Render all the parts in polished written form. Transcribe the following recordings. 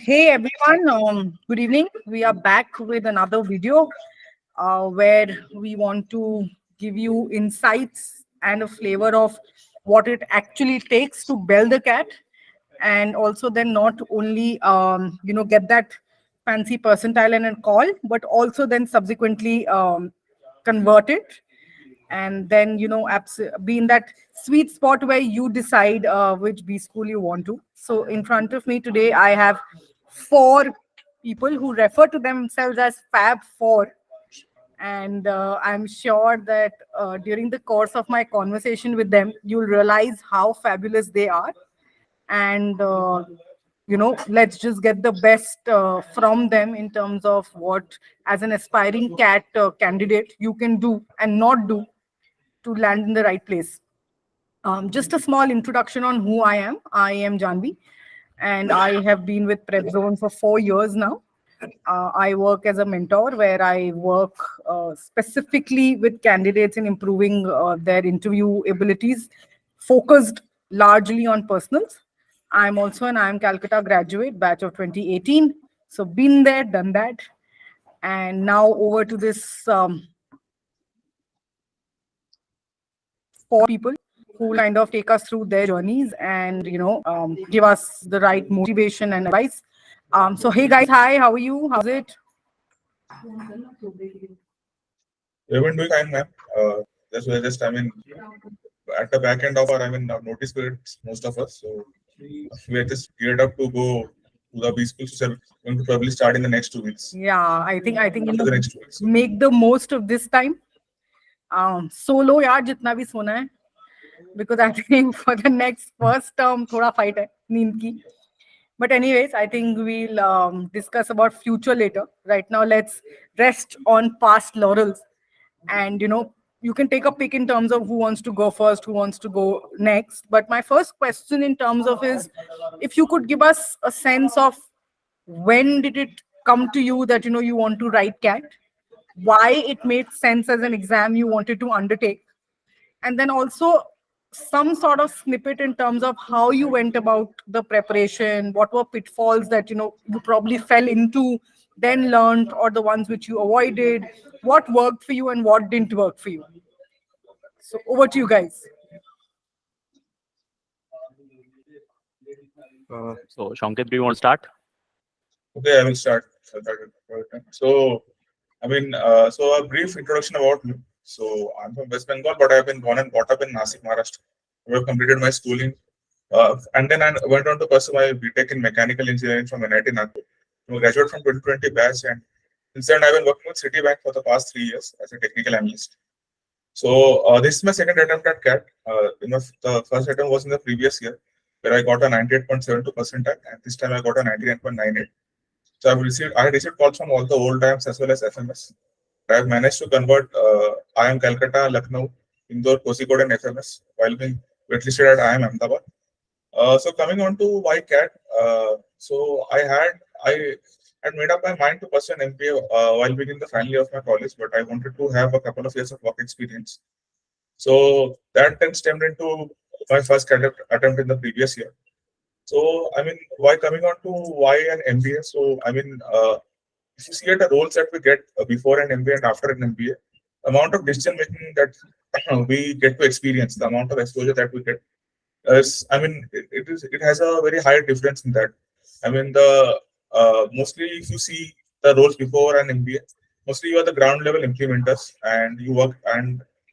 Hey everyone, good evening. We are back with another video where we want to give you insights and a flavor of what it actually takes to bell the cat, and also then not only get that fancy percentile and a call, but also then subsequently convert it, and then be in that sweet spot where you decide which B school you want to. So in front of me today I have four people who refer to themselves as Fab Four, and I'm sure that during the course of my conversation with them you'll realize how fabulous they are. And let's just get the best from them in terms of what, as an aspiring cat candidate, you can do and not do to land in the right place. Just a small introduction on who I am. I am Janvi, and I have been with PrepZone for 4 years now. I work as a mentor where I work specifically with candidates in improving their interview abilities, focused largely on personals. I'm also an IIM Calcutta graduate, batch of 2018. So been there, done that. And now over to this four people who kind of take us through their journeys and give us the right motivation and advice. So hey guys, hi, how are you? How's it? We've been doing fine, ma'am. Just at the back end of our notice periods, most of us. So we are just geared up to go to the B schools, which are going to probably start in the next 2 weeks. Yeah, I think After the next 2 weeks. make the most of this time. Solo yaar jitna bhi sona hai, because I think for the next first term thoda fight hai neend ki. But anyways, I think we'll discuss about future later. Right now, let's rest on past laurels. And, you can take a pick in terms of who wants to go first, who wants to go next. But my first question in terms of is, if you could give us a sense of when did it come to you that, you want to write CAT? Why it made sense as an exam you wanted to undertake? And then also some sort of snippet in terms of how you went about the preparation, what were pitfalls that you probably fell into, then learned, or the ones which you avoided, what worked for you and what didn't work for you. So over to you guys. So Shankit, do you want to start? Okay, I will start. So a brief introduction about me. So I'm from West Bengal, but I've been born and brought up in Nasik, Maharashtra. I've completed my schooling, and then I went on to pursue my BTech in mechanical engineering from IIT Nagpur. I'm a graduate from 2020 batch, and since then I've been working with Citibank for the past 3 years as a technical analyst. So this is my second attempt at CAT. The first attempt was in the previous year, where I got a 98.72 percentile, and this time I got a 99.98. So I had received calls from all the old times as well as FMS. I have managed to convert IIM Calcutta, Lucknow, Indore, Kozhikode, and FMS while being waitlisted at IIM Ahmedabad. So coming on to why CAT, so I had made up my mind to pursue an MBA while being in the final year of my college, but I wanted to have a couple of years of work experience. So that then stemmed into my first attempt in the previous year. So, why coming on to why an MBA? So, if you see at the roles that we get before an MBA and after an MBA, amount of decision making that we get to experience, the amount of exposure that we get, it has a very high difference in that. Mostly if you see the roles before an MBA, mostly you are the ground level implementers and you work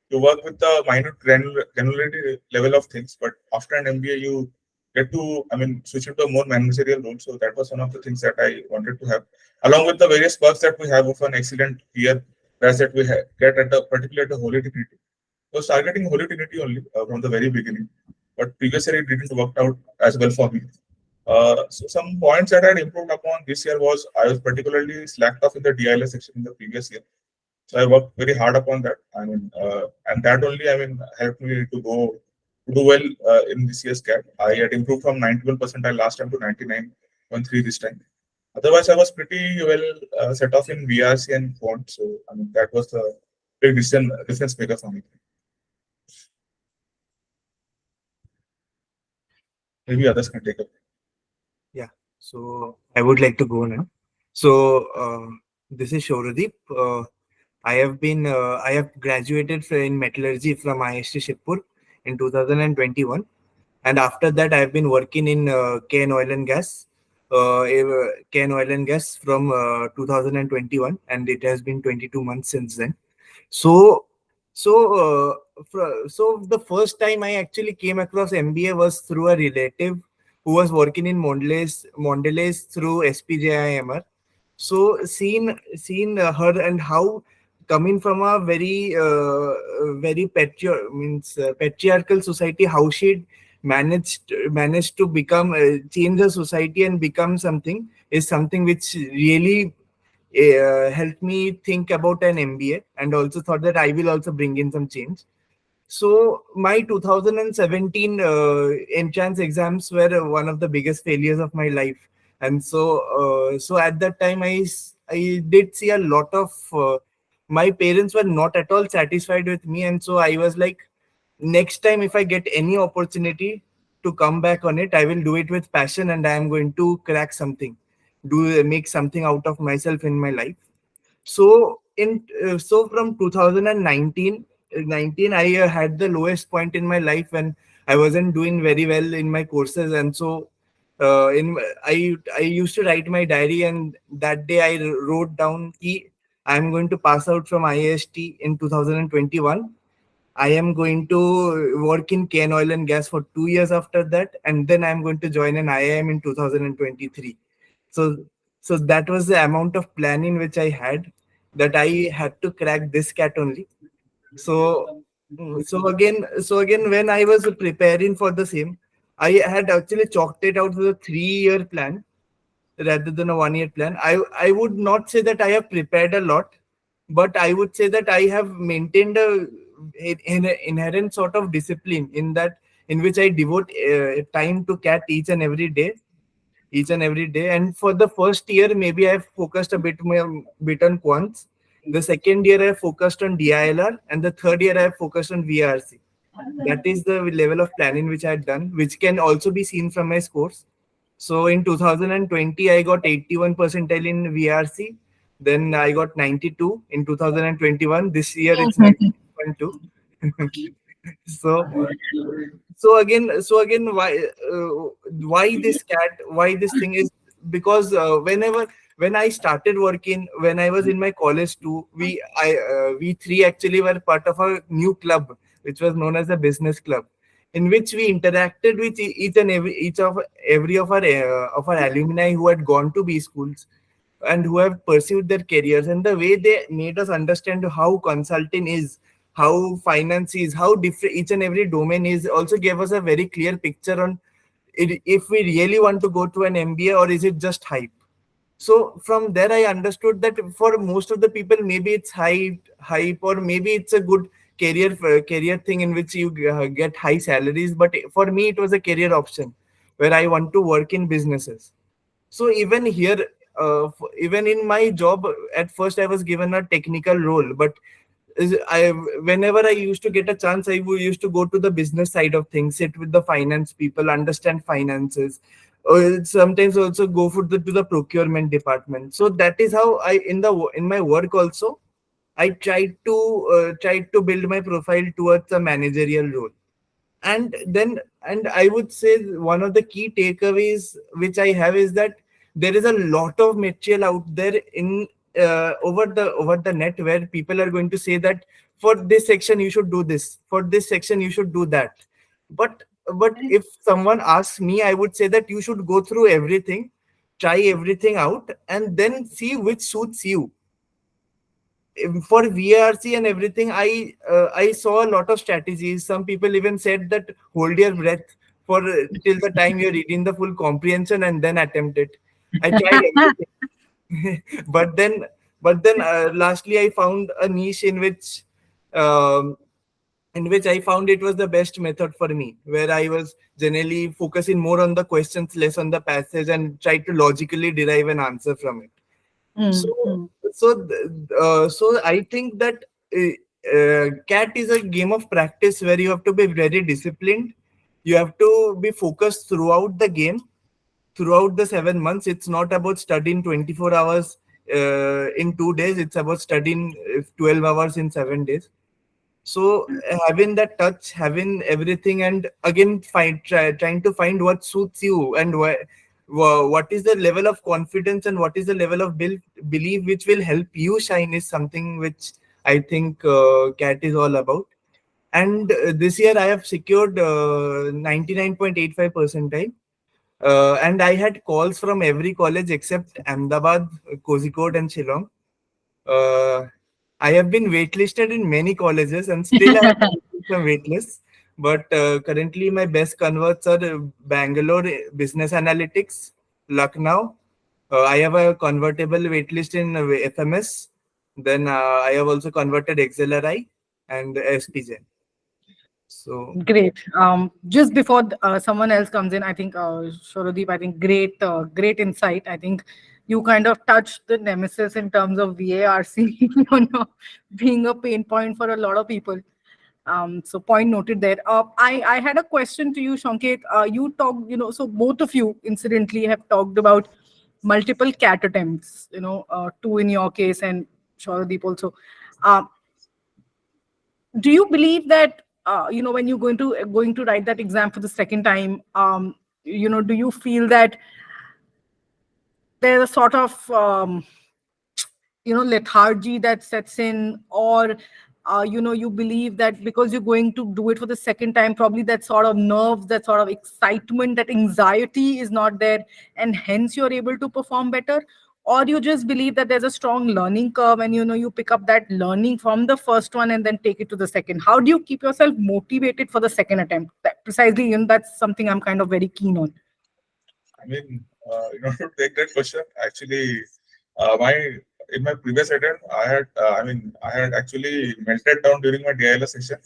with the minute granularity level of things. But after an MBA, you get to switch into a more managerial role. So that was one of the things that I wanted to have, along with the various perks that we have of an excellent peer batch that we get at particularly at the Holy Trinity. I was targeting Holy Trinity only from the very beginning, but previously it didn't work out as well for me. So some points that I had improved upon this year was I was particularly slacked off in the DILS section in the previous year. So I worked very hard upon that. And that only helped me to do well in this year's CAT. I had improved from 91 percentile last time to 99.3 this time. Otherwise, I was pretty well set off in VRC and font. So that was the big difference maker for me. Maybe others can take up. Yeah. So I would like to go now. So this is Shoradeep. I have graduated in metallurgy from IIT Shibpur in 2021, and after that I have been working in Can Oil and Gas, Can Oil and Gas from 2021, and it has been 22 months since then. So, so the first time I actually came across MBA was through a relative who was working in Mondelez through SPJIMR. So her and how coming from a very patriarchal society, how she managed to become change the society and become something is something which really helped me think about an MBA, and also thought that I will also bring in some change. So my 2017 entrance exams were one of the biggest failures of my life, and so at that time I did see a lot of my parents were not at all satisfied with me, and so I was like, next time if I get any opportunity to come back on it, I will do it with passion, and I am going to crack something, do make something out of myself in my life. So from 2019, I had the lowest point in my life when I wasn't doing very well in my courses, and so in I used to write my diary, and that day I wrote down कि I am going to pass out from IIST in 2021. I am going to work in Can Oil and Gas for 2 years after that, and then I am going to join an IIM in 2023. So, so that was the amount of planning which I had, that I had to crack this cat only. So, so again, when I was preparing for the same, I had actually chalked it out with a 3-year plan rather than a 1-year plan. I would not say that I have prepared a lot, but I would say that I have maintained an inherent sort of discipline in that, in which I devote time to cat each and every day. And for the first year, maybe I focused a bit on quants. The second year I focused on DILR, and the third year I focused on VRC. That is the level of planning which I had done, which can also be seen from my scores. So in 2020, I got 81 percentile in VRC. Then I got 92 in 2021. This year it's 92.2. so so again, why this cat, why this thing is because when I started working, when I was in my college too, we three actually were part of a new club which was known as the business club, in which we interacted with every of our alumni who had gone to B schools and who have pursued their careers, and the way they made us understand how consulting is, how finance is, how different each and every domain is, also gave us a very clear picture on it, if we really want to go to an MBA or is it just hype. So from there I understood that for most of the people, maybe it's hype, or maybe it's a good career thing in which you get high salaries, but for me it was a career option where I want to work in businesses. So even here, even in my job, at first I was given a technical role, but whenever I used to get a chance, used to go to the business side of things, sit with the finance people, understand finances, or sometimes also go to the procurement department. So that is how in my work also, I tried to build my profile towards a managerial role. And I would say one of the key takeaways which I have is that there is a lot of material out there in over the net, where people are going to say that for this section you should do this, for this section you should do that. But if someone asks me, I would say that you should go through everything, try everything out, and then see which suits you. For VRC and everything, I saw a lot of strategies. Some people even said that hold your breath for till the time you're reading the full comprehension and then attempt it. I tried everything, but then lastly I found a niche um, in which I found it was the best method for me, where I was generally focusing more on the questions, less on the passage, and try to logically derive an answer from it. So I think that cat is a game of practice where you have to be very disciplined. You have to be focused throughout the game, throughout the 7 months, it's not about studying 24 hours in 2 days. It's about studying 12 hours in 7 days. So having that touch, having everything, and again trying to find what suits you and what is the level of confidence and what is the level of belief which will help you shine is something which I think CAT is all about. And this year I have secured 99.85 percentile. And I had calls from every college except Ahmedabad, Kozhikode, and Shillong. Uh, I have been waitlisted in many colleges and still I have some waitlists. But currently, my best converts are Bangalore Business Analytics, Lucknow. I have a convertible waitlist in FMS. Then I have also converted XLRI and SPJ. So Great. Just before someone else comes in, I think Shoradeep, I think great insight. I think you kind of touched the nemesis in terms of VARC, being a pain point for a lot of people. So point noted there. I had a question to you, Shanket. You talked, so both of you incidentally have talked about multiple CAT attempts, two in your case and Shoradeep also. Do you believe that when you're going to write that exam for the second time, do you feel that there's a sort of lethargy that sets in, or you believe that because you're going to do it for the second time, probably that sort of nerves, that sort of excitement, that anxiety is not there, and hence you're able to perform better? Or you just believe that there's a strong learning curve and you pick up that learning from the first one and then take it to the second? How do you keep yourself motivated for the second attempt? Precisely, that's something I'm kind of very keen on. I mean, to take that question, actually, in my previous attempt, I had actually melted down during my DILS session.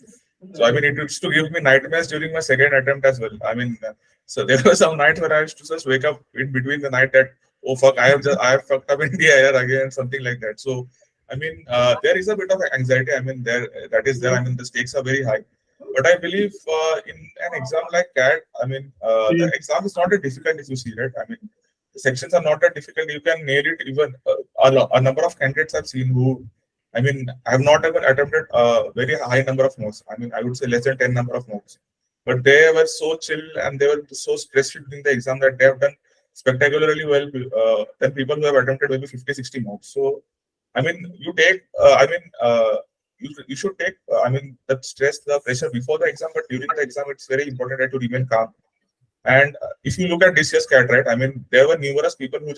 So I mean, it used to give me nightmares during my second attempt as well. I mean, so there were some nights where I used to just wake up in between the night that, oh fuck, I have fucked up in DIR again, something like that. So I mean, there is a bit of anxiety. I mean, that is there. I mean, the stakes are very high. But I believe in an exam like CAT, I mean, the exam is not that difficult if you see it. I mean, the sections are not that difficult. You can nail it. Even a number of candidates I've seen who, I mean, I have not even attempted a very high number of notes. I mean, I would say less than 10 number of notes. But they were so chill and they were so stressed during the exam that they have done spectacularly well than people who have attempted maybe 50, 60 marks. So, I mean, you take, you should take, the stress, the pressure before the exam, but during the exam, it's very important that you remain calm. And if you look at this year's CAT, right, I mean, there were numerous people who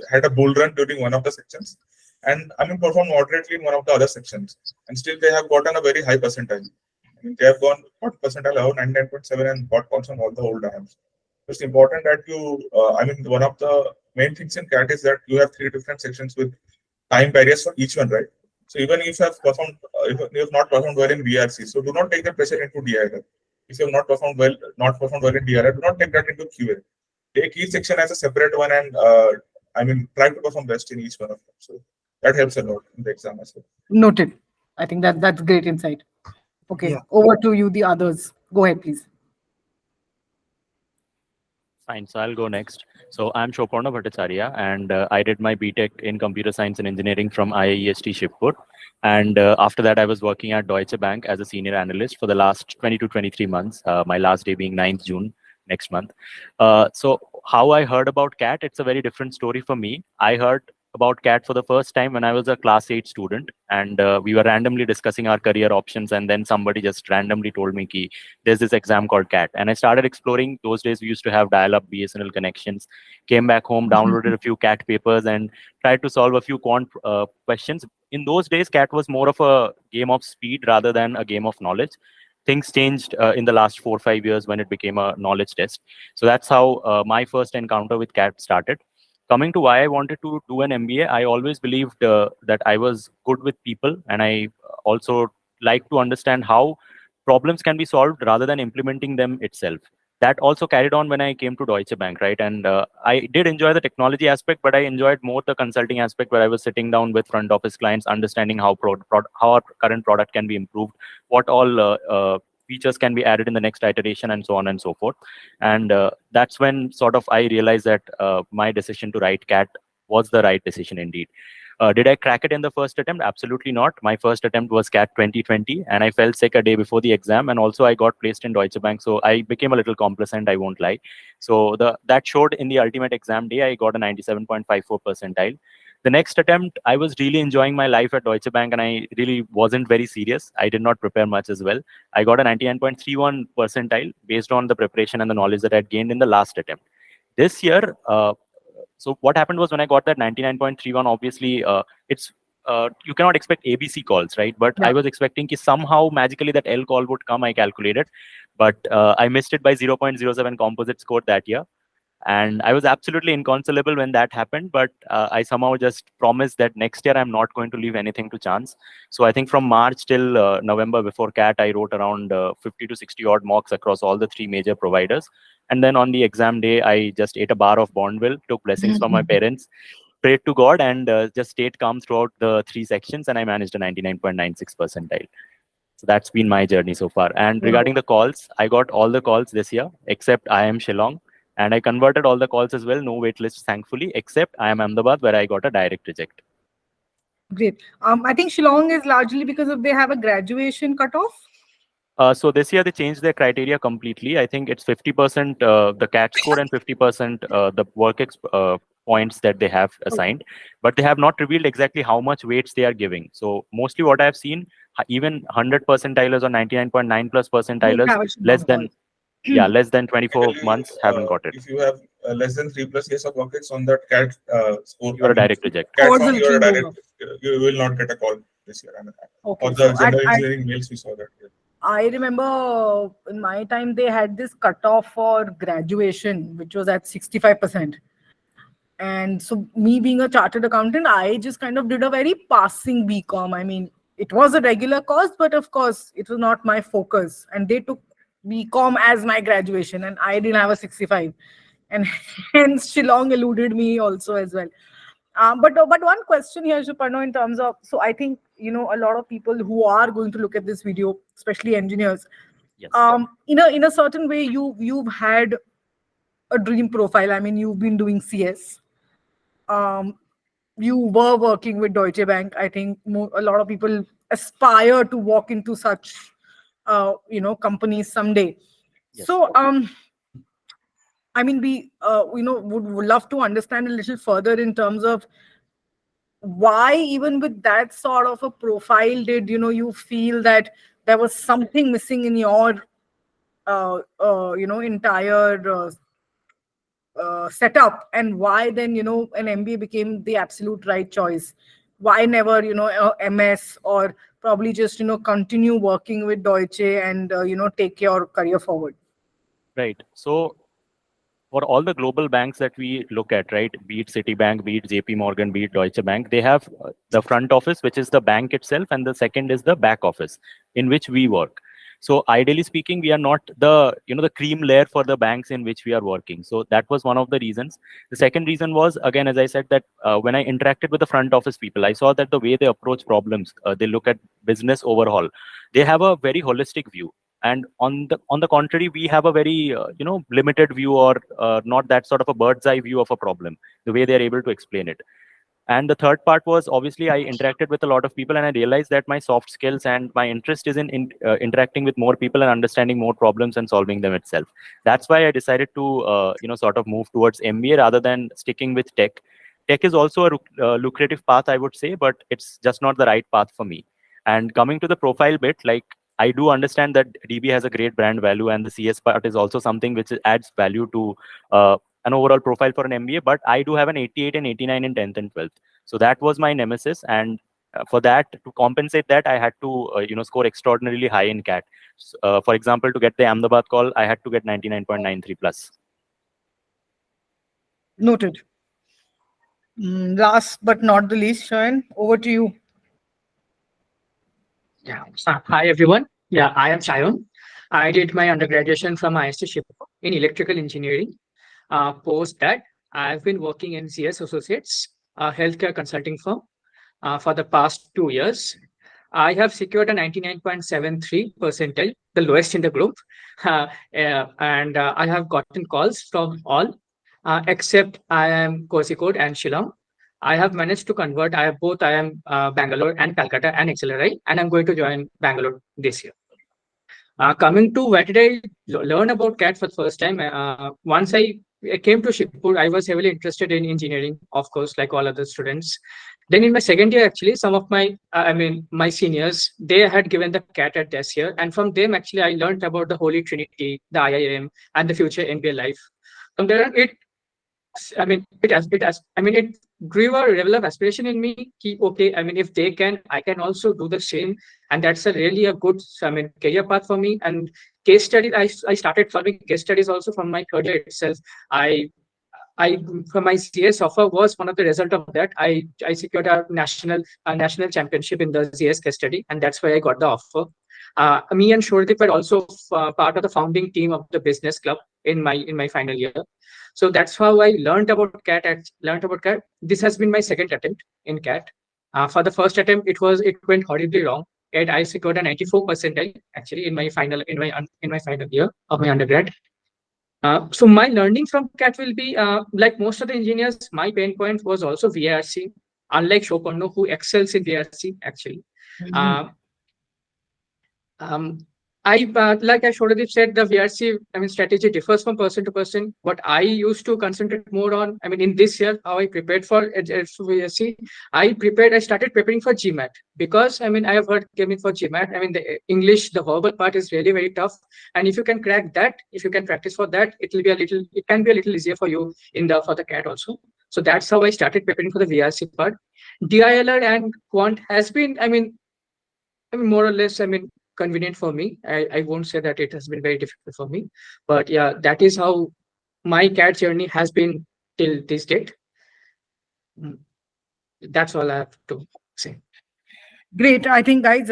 had a bull run during one of the sections and, I mean, performed moderately in one of the other sections. And still they have gotten a very high percentile. I mean, they have gone percentile above 99.7 and got points on all the whole diagrams. It's important that you, one of the main things in CAT is that you have 3 different sections with time barriers for each one, right? So even if you have performed, if you have not performed well in VRC, so do not take the pressure into DIR. If you have not performed well in DIR, do not take that into QA. Take each section as a separate one and try to perform best in each one of them. So that helps a lot in the exam as well. Noted. I think that's great insight. Okay, yeah. Over to you, the others. Go ahead, please. Fine, so I'll go next. So I'm Shoparna Bhattacharya, and I did my BTech in Computer Science and Engineering from IIST Shivpur. And after that, I was working at Deutsche Bank as a senior analyst for the last 20 to 23 months, my last day being 9th June next month. So how I heard about CAT, it's a very different story for me. I heard about CAT for the first time when I was a class 8 student, and we were randomly discussing our career options, and then somebody just randomly told me ki there's this exam called CAT, and I started exploring. Those days we used to have dial-up BSNL connections. Came back home, downloaded a few CAT papers and tried to solve a few quant questions. In those days, CAT was more of a game of speed rather than a game of knowledge. Things changed in the last 4 or 5 years when it became a knowledge test. So that's how my first encounter with CAT started. Coming to why I wanted to do an MBA, I always believed that I was good with people, and I also like to understand how problems can be solved rather than implementing them itself. That also carried on when I came to Deutsche Bank, right? And I did enjoy the technology aspect, but I enjoyed more the consulting aspect, where I was sitting down with front office clients, understanding how our current product can be improved, what all features can be added in the next iteration, and so on and so forth. And that's when sort of I realized that my decision to write CAT was the right decision indeed. Did I crack it in the first attempt? Absolutely not. My first attempt was CAT 2020, and I fell sick a day before the exam, and also I got placed in Deutsche Bank, so I became a little complacent, I won't lie. So that showed in the ultimate exam day, I got a 97.54 percentile. The next attempt, I was really enjoying my life at Deutsche Bank, and I really wasn't very serious. I did not prepare much as well. I got a 99.31 percentile based on the preparation and the knowledge that I had gained in the last attempt. This year, so what happened was when I got that 99.31, obviously, you cannot expect ABC calls, right? But Yeah. I was expecting somehow magically that L call would come, I calculated. But I missed it by 0.07 composite score that year. And I was absolutely inconsolable when that happened, but I somehow just promised that next year I'm not going to leave anything to chance. So I think from March till November before CAT, I wrote around 50 to 60 odd mocks across all the 3 major providers. And then on the exam day, I just ate a bar of Bonneville, took blessings from my parents, prayed to God, and just stayed calm throughout the 3 sections, and I managed a 99.96 percentile. So that's been my journey so far. And regarding the calls, I got all the calls this year, except IIM Shillong. And I converted all the calls as well, no waitlists, thankfully, except IIM Ahmedabad, where I got a direct reject. Great. I think Shillong is largely because they have a graduation cutoff. So this year they changed their criteria completely. I think it's 50% the CAT score and 50% the work points that they have assigned. But they have not revealed exactly how much weights they are giving. So mostly what I have seen, even 100 percentilers or 99.9 plus percentilers, less than 24 months haven't got it. If you have less than 3+ years of work on that CAT score, You are a direct reject. CAT score, you are a direct. You will not get a call this year. I mean, Okay, or the so general engineering mails we saw that. I remember in my time they had this cutoff for graduation, which was at 65%. And so me being a chartered accountant, I just kind of did a very passing BCom. I mean, it was a regular course, but of course it was not my focus. And they took BCom as my graduation, and I didn't have a 65. And hence Shillong eluded me also as well. But one question here, Suparno, in terms of, so I think, a lot of people who are going to look at this video, especially engineers, Yes. in a certain way, you've had a dream profile. I mean, you've been doing CS. You were working with Deutsche Bank. I think a lot of people aspire to walk into such, companies someday. Yes. So, I mean, we, would love to understand a little further in terms of why, even with that sort of a profile, did you feel that there was something missing in your, entire setup, and why then an MBA became the absolute right choice? Why never MS, or probably just continue working with Deutsche and take your career forward? Right. So for all the global banks that we look at, right, be it Citibank, be it JP Morgan, be it Deutsche Bank, they have the front office, which is the bank itself, and the second is the back office in which we work. So ideally speaking, we are not the the cream layer for the banks in which we are working. So that was one of the reasons. The second reason was, again, as I said, that when I interacted with the front office people, I saw that the way they approach problems, they look at business overall, they have a very holistic view. And on the contrary, we have a very limited view, or not that sort of a bird's eye view of a problem, the way they are able to explain it. And the third part was, obviously, I interacted with a lot of people, and I realized that my soft skills and my interest is in interacting with more people and understanding more problems and solving them itself. That's why I decided to sort of move towards MBA rather than sticking with tech. Tech is also a lucrative path, I would say, but it's just not the right path for me. And coming to the profile bit, like, I do understand that DB has a great brand value, and the CS part is also something which adds value to an overall profile for an MBA, but I do have an 88 and 89 in 10th and 12th. So that was my nemesis. And for that, to compensate that, I had to, score extraordinarily high in CAT. For example, to get the Ahmedabad call, I had to get 99.93 plus. Noted. Last but not the least, Shayan, over to you. Yeah. Hi, everyone. Yeah, I am Shayon. I did my undergraduation from IIT Shippo in electrical engineering. Post that, I've been working in CS Associates, a healthcare consulting firm, for the past 2 years. I have secured a 99.73 percentile the lowest in the group. And I have gotten calls from all, except IIM Kozhikode and Shillong. I have managed to convert. I have both IIM Bangalore and Calcutta and XLRI, and I'm going to join Bangalore this year. Coming to where did I learn about CAT for the first time? Once I came to Shibpur, I was heavily interested in engineering, of course, like all other students. Then in my second year, actually, some of my, my seniors, they had given the CAT at this year. And from them, actually, I learned about the Holy Trinity, the IIM, and the future MBA life. From there, it grew a level of aspiration in me. Okay, if they can, I can also do the same. And that's really a good, career path for me. And case studies, I started solving case studies also from my third year itself. From my CS offer was one of the result of that. I secured a national championship in the CS case study, and that's why I got the offer. Me and Shoradip were also part of the founding team of the business club in my final year. So that's how I learned about CAT. This has been my second attempt in CAT. For the first attempt, it went horribly wrong, and I secured a 94 percentile actually in my final year of my undergrad. So my learning from CAT will be like most of the engineers. My pain point was also VARC. Unlike Shoparno, who excels in VARC actually. Like I already said, the VRC strategy differs from person to person. What I used to concentrate more on, in this year, how I prepared for VRC, I started preparing for GMAT because I have heard came in for GMAT. The English, the verbal part is really very tough, and if you can crack that, if you can practice for that, it can be a little easier for you for the CAT also. So that's how I started preparing for the VRC part. DILR and Quant has been, more or less, convenient for me. I won't say that it has been very difficult for me, but yeah, that is how my CAT journey has been till this date. That's all I have to say. Great. I think, guys,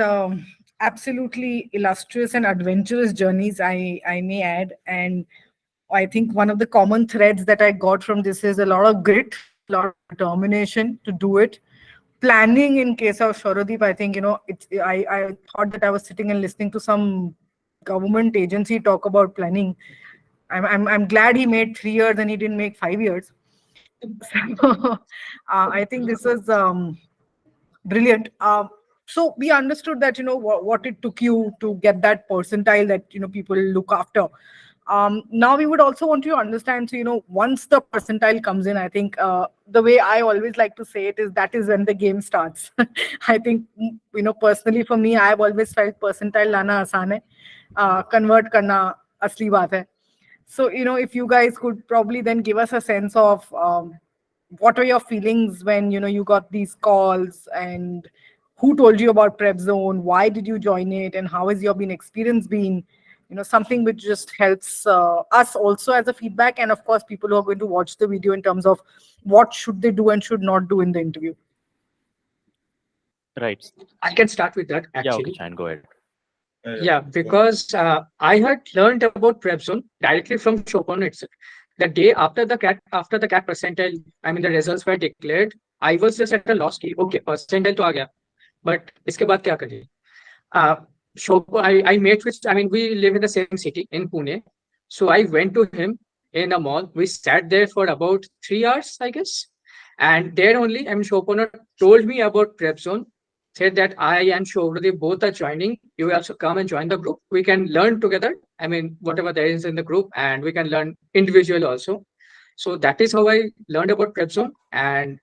absolutely illustrious and adventurous journeys, I may add. And I think one of the common threads that I got from this is a lot of grit, a lot of determination to do it. Planning in case of Shoradip, I think, I thought that I was sitting and listening to some government agency talk about planning. I'm glad he made 3 years and he didn't make 5 years. So I think this was brilliant. So we understood that, what it took you to get that percentile that, people look after. Now we would also want you to understand, so, once the percentile comes in, I think the way I always like to say it is that is when the game starts. I think, personally for me, I've always felt percentile lana aasan hai, convert karna asli baat hai. So, if you guys could probably then give us a sense of what are your feelings when, you got these calls, and who told you about PrepZone, why did you join it, and how has your experience been? Something which just helps us also as a feedback, and of course people who are going to watch the video in terms of what should they do and should not do in the interview. Right. I can start with that actually. Yeah, okay, Chan, go ahead. Yeah, because I had learned about PrepZone directly from Chopin itself. The day after the CAT percentile, the results were declared, I was just at a loss. Okay, percentile to aa gaya, but iske baad kya kare? I met with, we live in the same city in Pune. So I went to him in a mall. We sat there for about 3 hours, I guess. And there only, Chopin told me about PrepZone, said that I and Shovradi both are joining. You will also come and join the group. We can learn together. Whatever there is in the group, and we can learn individually also. So that is how I learned about PrepZone. And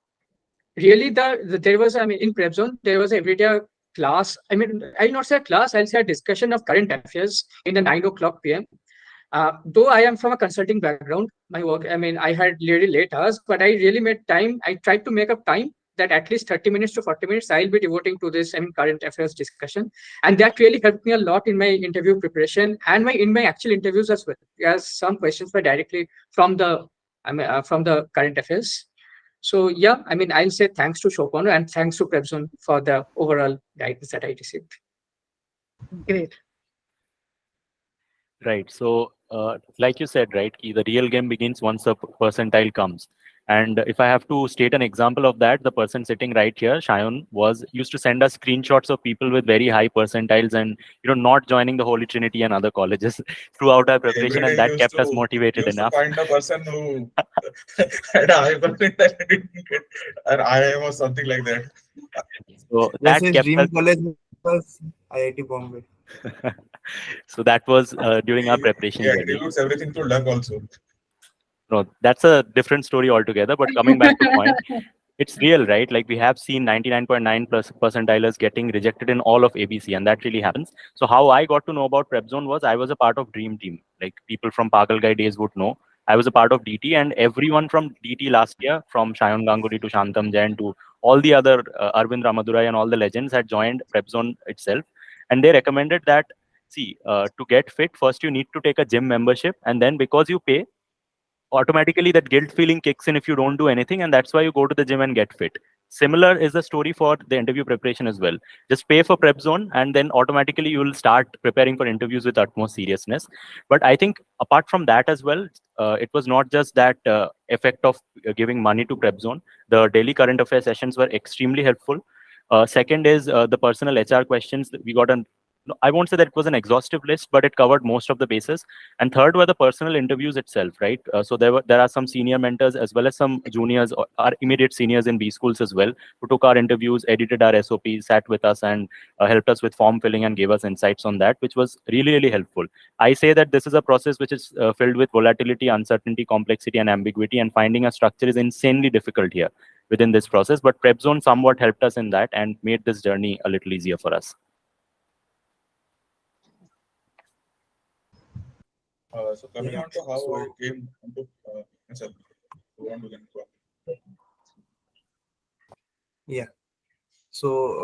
really, there was, in PrepZone, there was every day class. I'll not say a class, I'll say a discussion of current affairs in the 9 o'clock PM. Though I am from a consulting background, my work, I had really late hours, but I really made time. I tried to make up time that at least 30 minutes to 40 minutes I'll be devoting to this current affairs discussion. And that really helped me a lot in my interview preparation and in my actual interviews as well. As some questions were directly from the current affairs. So yeah, I'll say thanks to Chopin and thanks to PrepZone for the overall guidance that I received. Great. Right. So, like you said, right, the real game begins once a percentile comes. And if I have to state an example of that, the person sitting right here, Shayon, used to send us screenshots of people with very high percentiles and not joining the Holy Trinity and other colleges throughout our preparation, Every and day that kept us motivated enough. Find a person who had a high percentile and didn't get an IIM or something like that. So Yes, that his kept dream us. college was IIT Bombay. So that was during our preparation Yeah, it journey. includes everything to luck also. No, that's a different story altogether. But coming back to point, it's real, right? Like we have seen 99.9 percentilers getting rejected in all of ABC, and that really happens. So how I got to know about PrepZone was I was a part of Dream Team. Like people from Pagal Guy days would know. I was a part of DT, and everyone from DT last year, from Shayon Ganguly to Shantam Jain to all the other Arvind Ramadurai and all the legends, had joined PrepZone itself, and they recommended that. See, to get fit, first you need to take a gym membership, and then because you pay, automatically that guilt feeling kicks in if you don't do anything, and that's why you go to the gym and get fit. Similar is the story for the interview preparation as well. Just pay for PrepZone, and then automatically you will start preparing for interviews with utmost seriousness. But I think apart from that as well, it was not just that effect of giving money to PrepZone. The daily current affairs sessions were extremely helpful. Second is the personal HR questions. We got an I won't say that it was an exhaustive list, but it covered most of the bases. And third were the personal interviews itself, right? So there are some senior mentors as well as some juniors, or our immediate seniors in B schools as well, who took our interviews, edited our SOPs, sat with us, and helped us with form filling and gave us insights on that, which was really, really helpful. I say that this is a process which is filled with volatility, uncertainty, complexity, and ambiguity, and finding a structure is insanely difficult here within this process. But PrepZone somewhat helped us in that and made this journey a little easier for us. So coming on to how I came into myself, go on to the next one. So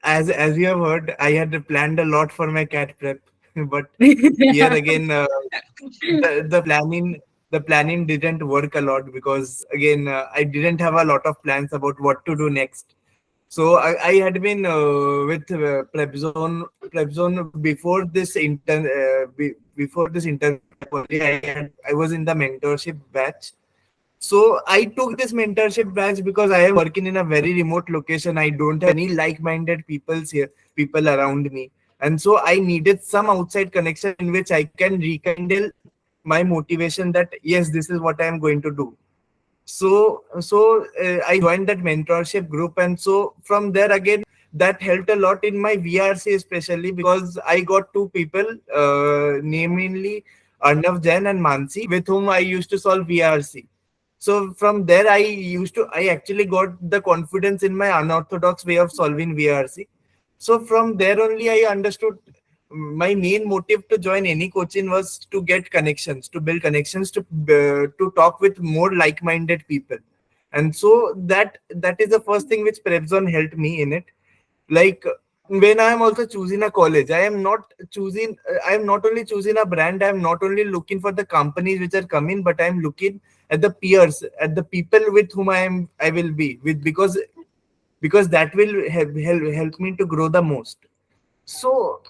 as you have heard, I had planned a lot for my CAT prep, but here again, the planning didn't work a lot because again, I didn't have a lot of plans about what to do next. So I had been with PrepZone before this before this intern. I was in the mentorship batch. So I took this mentorship batch because I am working in a very remote location. I don't have any like-minded people around me, and so I needed some outside connection in which I can rekindle my motivation that yes, this is what I am going to do. So I joined that mentorship group, and so from there again that helped a lot in my VRC, especially because I got two people, namely Arnav Jain and Mansi, with whom I used to solve VRC. So from there I actually got the confidence in my unorthodox way of solving VRC. So from there only I understood my main motive to join any coaching was to get connections, to build connections, to talk with more like-minded people. And so that is the first thing which PrepZone helped me in it. Like when I am also choosing a college, I am not only choosing a brand, I am not only looking for the companies which are coming, but I am looking at the peers, at the people with whom I will be with, because that will help me to grow the most. So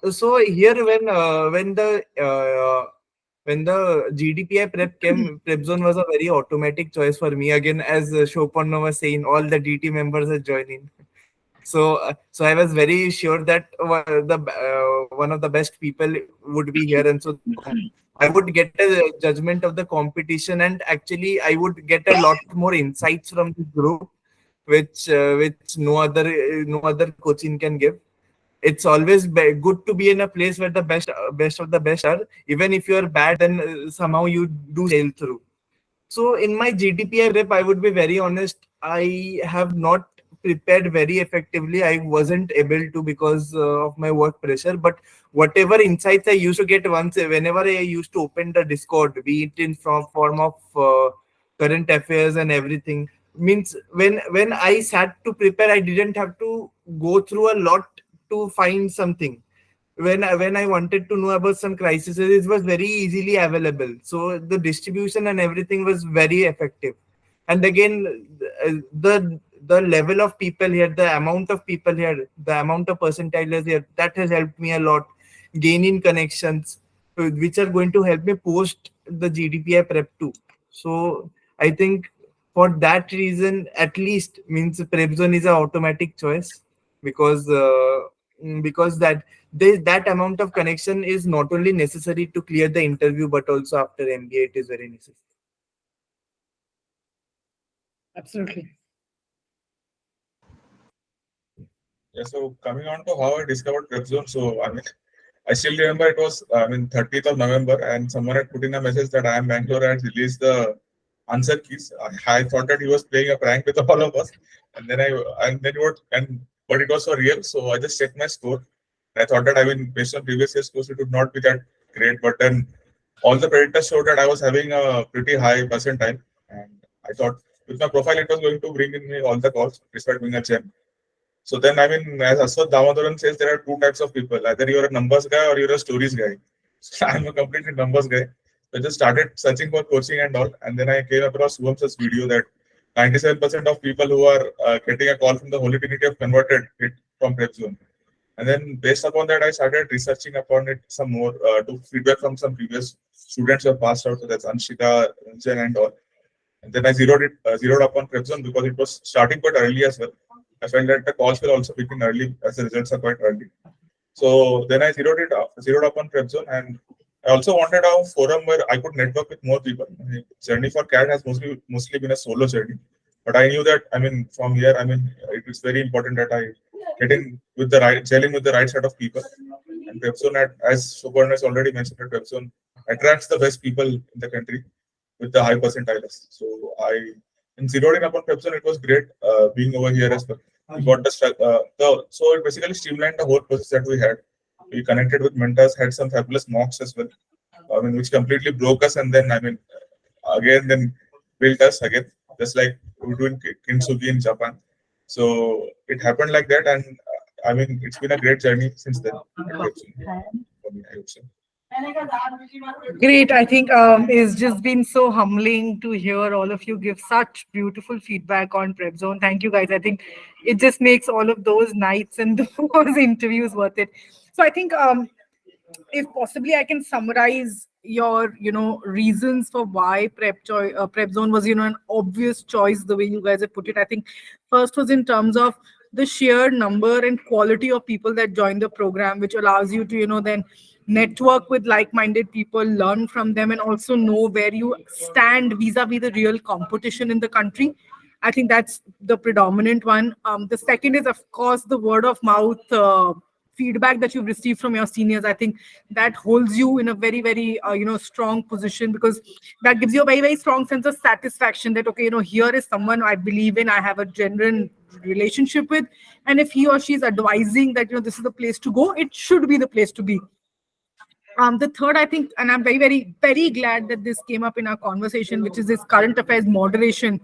here when the GDPI prep came, PrepZone was a very automatic choice for me. Again, as Shopanna was saying, all the DT members are joining. So I was very sure that one of the best people would be here, and so I would get a judgment of the competition, and actually I would get a lot more insights from the group, which no other coaching can give. It's always good to be in a place where the best of the best are. Even if you're bad, then somehow you do sail through. So in my GDPI rep, I would be very honest, I have not prepared very effectively. I wasn't able to because of my work pressure. But whatever insights I used to get whenever I used to open the Discord, be it in form of current affairs and everything, means when I sat to prepare, I didn't have to go through a lot to find something. When I wanted to know about some crises, it was very easily available. So the distribution and everything was very effective. And again, the level of people here, the amount of people here, the amount of percentilers here, that has helped me a lot. Gaining connections, which are going to help me post the GDPI prep too. So I think for that reason, at least means PrepZone is an automatic choice because that amount of connection is not only necessary to clear the interview but also after MBA it is very necessary. Absolutely. Yeah, so coming on to how I discovered PrepZone, so I mean, I still remember it was 30th of November, and someone had put in a message that IIM Bangalore had released the answer keys. I thought that he was playing a prank with all of us, and then but it was for real. So I just checked my score. I thought that, I mean, based on previous year's scores, it would not be that great, but then all the predictors showed that I was having a pretty high percentile, and I thought with my profile it was going to bring in me all the calls despite being a gem. So then, I mean, as Aswat Damodaran says, there are two types of people. Either you're a numbers guy or you're a stories guy. So I'm a completely numbers guy. So I just started searching for coaching and all. And then I came across Subham's video that 97% of people who are getting a call from the Holy Trinity have converted it from PrepZone. And then based upon that, I started researching upon it some more, took feedback from some previous students who have passed out. So that's Anshika, Ranjan and all. And then I zeroed up on PrepZone because it was starting quite early as well. I felt that the calls will also begin early as the results are quite early. So then I zeroed up on PrepZone, and I also wanted a forum where I could network with more people. My journey for CAT has mostly been a solo journey, but I knew that, I mean, from here, I mean, it is very important that I get in with the right, gelling with the right set of people. And PrepZone, as Suparna has already mentioned, that PrepZone attracts the best people in the country with the high percentiles. So in zeroing up on PrepZone, it was great being over here as well. We got so it basically streamlined the whole process that we had. We connected with mentors, had some fabulous mocks as well. I mean, which completely broke us, and then, I mean, then built us again, just like we do in Kintsugi in Japan. So it happened like that, and I mean, it's been a great journey since then. For me, I would say. Great. I think it's just been so humbling to hear all of you give such beautiful feedback on PrepZone. Thank you guys. I think it just makes all of those nights and those interviews worth it. So I think if possibly I can summarize your reasons for why PrepZone was an obvious choice, the way you guys have put it. I think first was in terms of the sheer number and quality of people that join the program, which allows you to then network with like-minded people, learn from them, and also know where you stand vis-a-vis the real competition in the country. I think that's the predominant one. The second is, of course, the word of mouth feedback that you've received from your seniors. I think that holds you in a very, very strong position, because that gives you a very, very strong sense of satisfaction that, okay, here is someone I believe in, I have a genuine relationship with, and if he or she is advising that this is the place to go, it should be the place to be. The third, I think, and I'm very, very, very glad that this came up in our conversation, which is this current affairs moderation,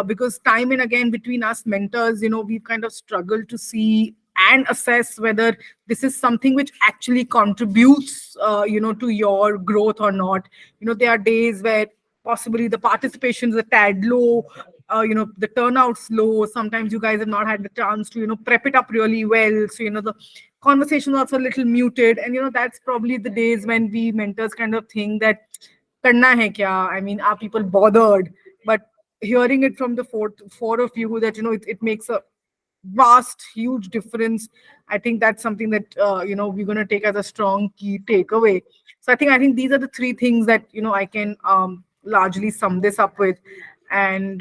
because time and again between us mentors, we've kind of struggled to see and assess whether this is something which actually contributes, to your growth or not. There are days where possibly the participation is a tad low, the turnout's low. Sometimes you guys have not had the chance to, prep it up really well. So, the conversation was also a little muted. And, that's probably the days when we mentors kind of think that, karna hai kya? I mean, are people bothered? But hearing it from the four of you that, it makes a vast, huge difference. I think that's something that, we're going to take as a strong key takeaway. So I think these are the three things that, I can largely sum this up with. And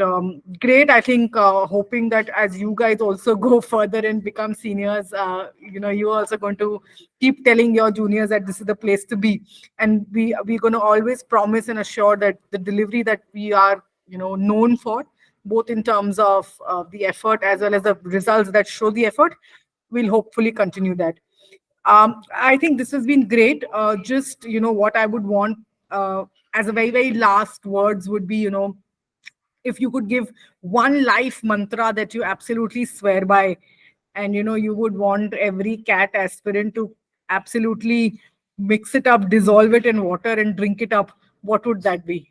great. I think hoping that as you guys also go further and become seniors, you're also going to keep telling your juniors that this is the place to be. And we're going to always promise and assure that the delivery that we are, known for, both in terms of the effort as well as the results that show the effort, we'll hopefully continue that. I think this has been great. Just, what I would want as a very, very last words would be, if you could give one life mantra that you absolutely swear by, and you would want every CAT aspirant to absolutely mix it up, dissolve it in water and drink it up, what would that be?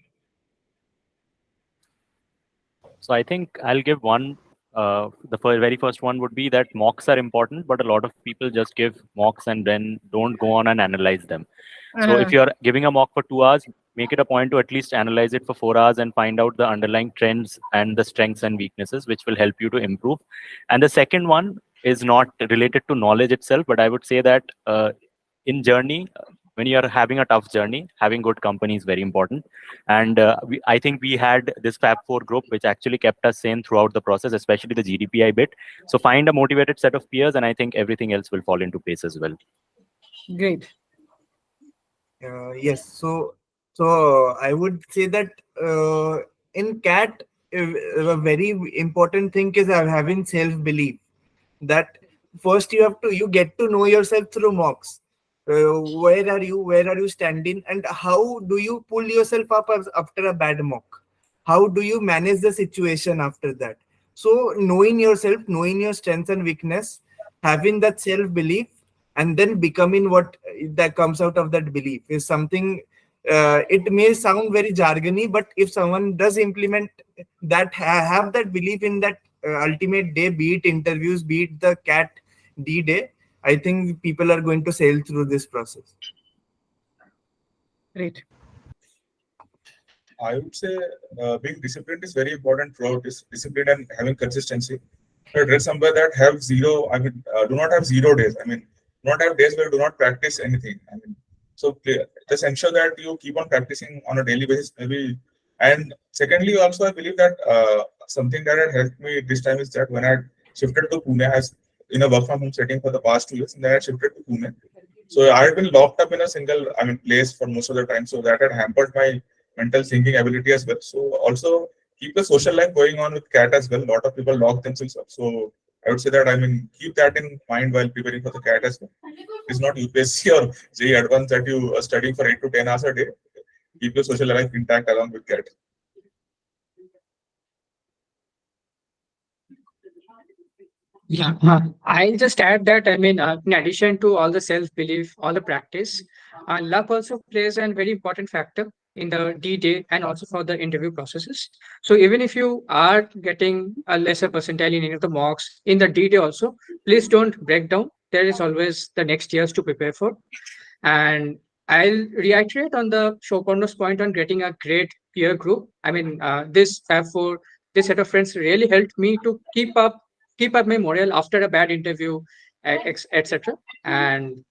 So I think I'll give one. Very first one would be that mocks are important, but a lot of people just give mocks and then don't go on and analyze them. So if you're giving a mock for 2 hours, make it a point to at least analyze it for 4 hours and find out the underlying trends and the strengths and weaknesses, which will help you to improve. And the second one is not related to knowledge itself, but I would say that in journey, when you're having a tough journey, having good company is very important. And I think we had this Fab 4 group, which actually kept us sane throughout the process, especially the GDPI bit. So find a motivated set of peers, and I think everything else will fall into place as well. Great. Yes. So I would say that in CAT, a very important thing is having self-belief. That first you get to know yourself through mocks. Where are you standing, and how do you pull yourself up after a bad mock? How do you manage the situation after that? So knowing yourself, knowing your strengths and weakness, having that self-belief, and then becoming what that comes out of that belief is something. It may sound very jargony, but if someone does implement that, have that belief in that ultimate day, be it interviews, be it the CAT D day, I think people are going to sail through this process. Great. I would say being disciplined is very important throughout this discipline and having consistency. I read somewhere that have zero, do not have 0 days. Do not have days where you do not practice anything. So just ensure that you keep on practicing on a daily basis, maybe. And secondly, also I believe that something that had helped me this time is that when I shifted to Pune, as in a work from home setting for the past 2 years, and then I shifted to Pune. So I had been locked up in a single, place for most of the time. So that had hampered my mental thinking ability as well. So also keep the social life going on with CAT as well. A lot of people lock themselves up. So I would say that keep that in mind while preparing for the CAT as well. It's not UPSC or JEE Advanced that you are studying for 8 to 10 hours a day. Keep your social life intact along with CAT. Yeah, I'll just add that, in addition to all the self-belief, all the practice, luck also plays a very important factor in the D-Day and also for the interview processes. So even if you are getting a lesser percentile in any of the mocks in the D-Day also, please don't break down. There is always the next years to prepare for. And I'll reiterate on the Shoparno's point on getting a great peer group. This set of friends really helped me to keep up my morale after a bad interview, etc. And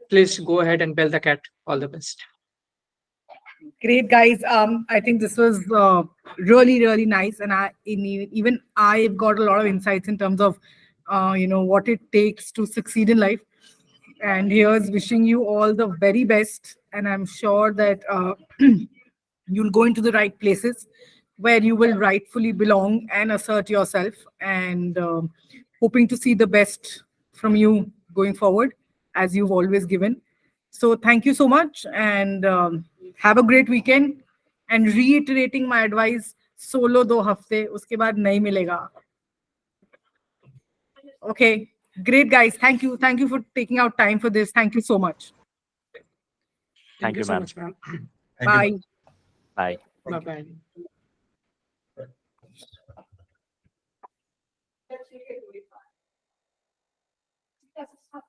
please go ahead and build the CAT. All the best. Great, guys. I think this was really, really nice, and even I've got a lot of insights in terms of, what it takes to succeed in life. And here's wishing you all the very best, and I'm sure that you'll go into the right places where you will rightfully belong and assert yourself. And hoping to see the best from you going forward, as you've always given. So thank you so much, and have a great weekend. And reiterating my advice, solo 2 हफ्ते, उसके बाद नहीं मिलेगा. Okay, great, guys. Thank you for taking out time for this. Thank you so much. Thank you, so ma'am. much, ma'am. Bye. Bye. Bye-bye. Bye.